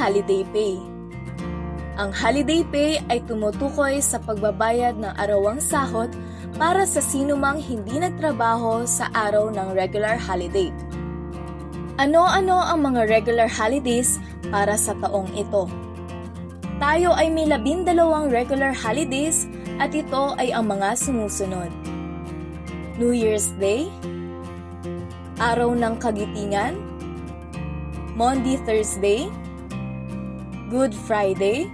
holiday pay. Ang holiday pay ay tumutukoy sa pagbabayad ng arawang sahod para sa sinumang hindi nagtrabaho sa araw ng regular holiday. Ano-ano ang mga regular holidays para sa taong ito? Tayo ay may 12 regular holidays at ito ay ang mga sumusunod. New Year's Day, Araw ng Kagitingan, Maundy Thursday, Good Friday,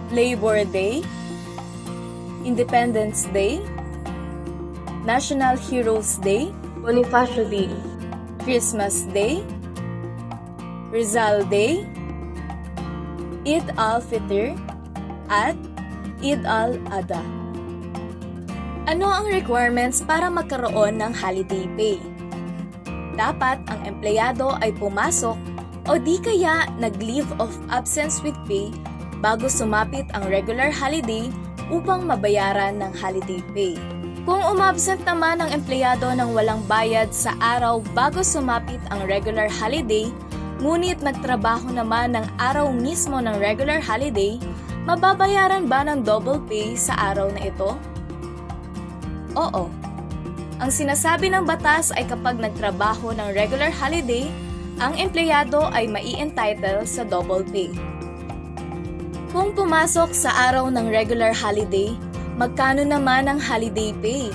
Labor Day, Independence Day, National Heroes Day, Bonifacio Day, Christmas Day, Rizal Day, Eid al-Fitr, at Eid al-Adha. Ano ang requirements para magkaroon ng holiday pay? Dapat ang empleyado ay pumasok o di kaya nag-leave of absence with pay bago sumapit ang regular holiday upang mabayaran ng holiday pay. Kung umabsent naman ang empleyado ng walang bayad sa araw bago sumapit ang regular holiday, ngunit nagtrabaho naman ng araw mismo ng regular holiday, mababayaran ba ng double pay sa araw na ito? Oo. Ang sinasabi ng batas ay kapag nagtrabaho ng regular holiday, ang empleyado ay mai-entitle sa double pay. Kung pumasok sa araw ng regular holiday, magkano naman ang holiday pay?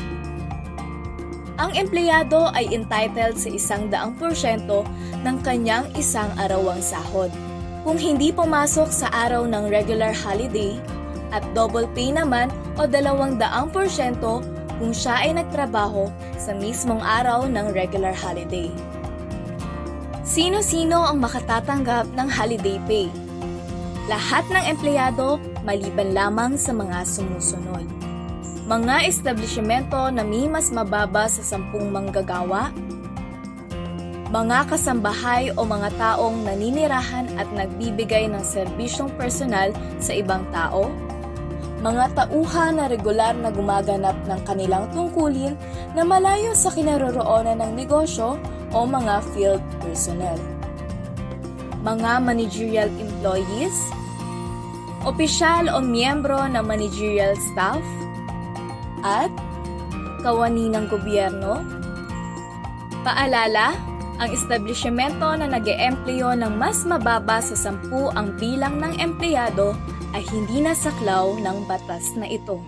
Ang empleyado ay entitled sa 100% ng kanyang isang arawang sahod. Kung hindi pumasok sa araw ng regular holiday, at double pay naman o 200% kung siya ay nagtrabaho sa mismong araw ng regular holiday. Sino-sino ang makatatanggap ng holiday pay? Lahat ng empleyado maliban lamang sa mga sumusunod. Mga establishmento na may mas mababa sa 10 manggagawa, mga kasambahay o mga taong naninirahan at nagbibigay ng serbisyong personal sa ibang tao, mga tauhan na regular na gumaganap ng kanilang tungkulin na malayo sa kinaroroonan ng negosyo o mga field personnel, mga managerial employees, opisyal o miyembro ng managerial staff, at kawani ng gobyerno. Paalala, ang establishmento na nag-eempleyo ng mas mababa sa 10 ang bilang ng empleyado ay hindi nasaklaw ng batas na ito.